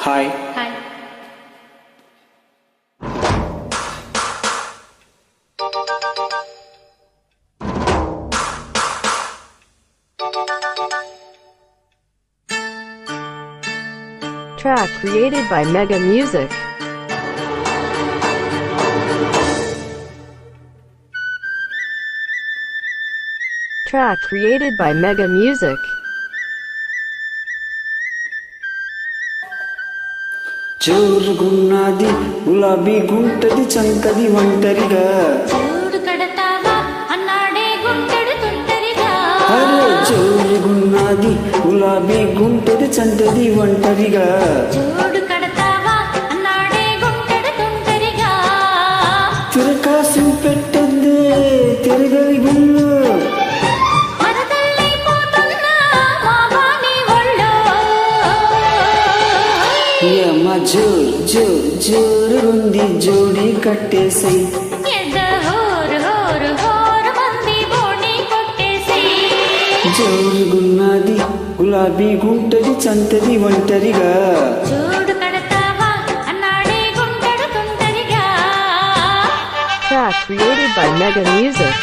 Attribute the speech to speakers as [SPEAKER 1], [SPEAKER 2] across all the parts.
[SPEAKER 1] Hi.
[SPEAKER 2] Hi.
[SPEAKER 3] Track created by Mega Music. Track created by Mega Music.
[SPEAKER 1] జోరుగున్నది గులాబీ గుంటది చంకది ఒంటరిగా
[SPEAKER 2] చూడు కడతావా అన్నాడే గుంటెడు తుంటరిగా
[SPEAKER 1] అరే జోరుగున్నది గులాబీ గుంటది చంకది ఒంటరిగా
[SPEAKER 2] చూడు కడతావా అన్నాడే గుంటెడు తుంటరిగా
[SPEAKER 1] తిరకాసు పెట్టద్దే తిరగలి గుళ్ళు జోర్ జోర్ జోరుగుంది జోడి కట్టేసై జోరుగున్నది గులాబీ గుంటది చంతది ఒంటరిగా
[SPEAKER 2] చూడు కడతావా అన్నాడే గుంటెడు తుంటరిగా.
[SPEAKER 3] Track created by Mega Music.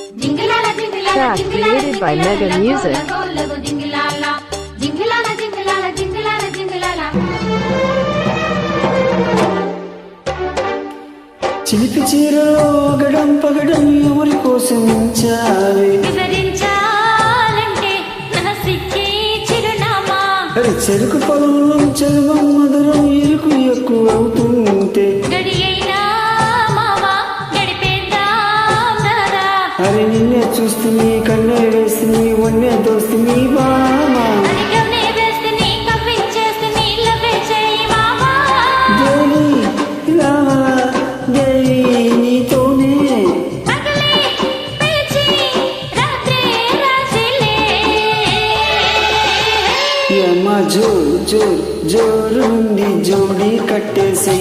[SPEAKER 3] Track created by Mega Music.
[SPEAKER 1] చిలిపి చీరలో అగడం పగడం ఎవరి కోసం ఉంచావే
[SPEAKER 2] వివరించాలంటే నసిచ్చే చిరునామా
[SPEAKER 1] అది చెరుకు పొలంలో చర్మం మధురం ఇరుకు ఎక్కువ అవుతుంటే
[SPEAKER 2] గడియైనా మావా గడిపేద్దాం రారా.
[SPEAKER 1] అరే నిన్నే చూస్తుంది కన్నే వేస్తుంది వన్నే దోస్తుంది బామా
[SPEAKER 2] అరిగనే వేస్తని కవ్వించేస్తని లవే చేయి మావా.
[SPEAKER 1] దేవి రావా దేవి నీతోనే
[SPEAKER 2] పగలే పిలిచి రాత్రే రాసిలే.
[SPEAKER 1] యమ్మ జోర్ జోర్ జోరుంది జోడి కట్టేసై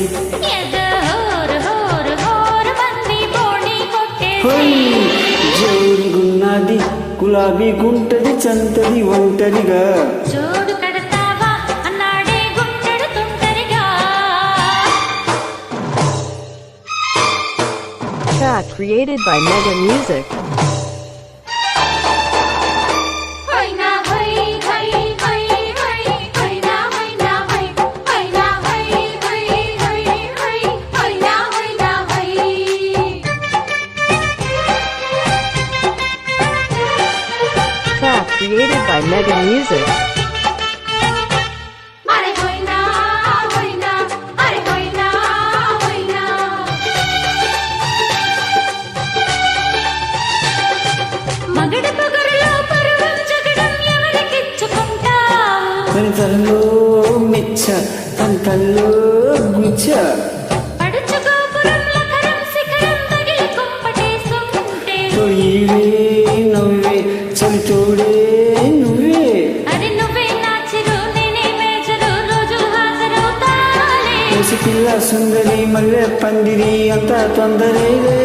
[SPEAKER 2] ఎదహోరు హోరు హోరు మంది బోడి
[SPEAKER 1] హోయ్
[SPEAKER 2] కొట్టేసి
[SPEAKER 1] జోరుగున్నది గులాబీ గుంటది చంతది ఒంటరిగా
[SPEAKER 2] చూడు కడతావా అన్నాడే గుంటెడు తుంటరిగా.
[SPEAKER 3] Track created by Mega Music.
[SPEAKER 2] హైనా హై హై హై హై హైనా హైనా హై హైనా హై హై హై హై హైనా హైనా హై.
[SPEAKER 3] Track created by Mega Music.
[SPEAKER 2] అరే హైనా హైనా అరే హైనా హైనా. మగడ పొగరులో పరువం జగడం ఎవరికిచ్చుకుంటావు.
[SPEAKER 1] తనలో మెచ్చ తనలో గుచ్చ
[SPEAKER 2] పడుచు గోపురంలో కరం శిఖరం తగిలి కుంపటేస్తుంటే
[SPEAKER 1] తొలివే నవ్వే చలితోడే నువ్వే
[SPEAKER 2] అది నువ్వే నా చిరు నేనే మేజరు రోజు హాజరవుతానే.
[SPEAKER 1] కోసి పిల్ల సుందరి మల్లె పందిరి అంతా తొందరేలే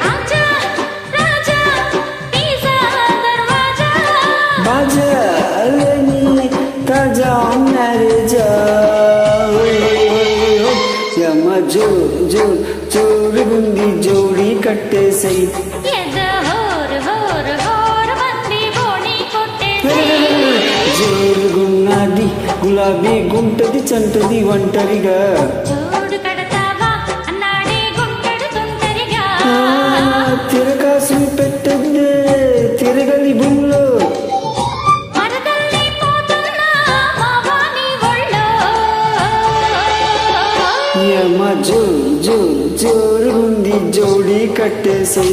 [SPEAKER 2] ఆజా రాజా పిజ్జా దర్వాజా.
[SPEAKER 1] బాజా లేని తాజా మ్యారేజా యమ్మ జోర్ జోర్ జోరుగుంది జోడి కట్టేసై
[SPEAKER 2] ఎదహోరు హోరు హోరు మంది బోణి కొట్టేసి
[SPEAKER 1] జోరుగున్నది గులాబీ గుంటది చంటది ఒంటరిగా
[SPEAKER 2] చూడు కడతావా అన్నాడే గుంటెడు తుంటరిగా.
[SPEAKER 1] తిరకాసు పెట్టద్దే తిరగలి బుల్లో
[SPEAKER 2] మరదల్లి పోతున్నా మావా నీ ఒళ్ళో.
[SPEAKER 1] యమ్మ జోర్ జోర్ జోరుగుంది జోడి కట్టేసై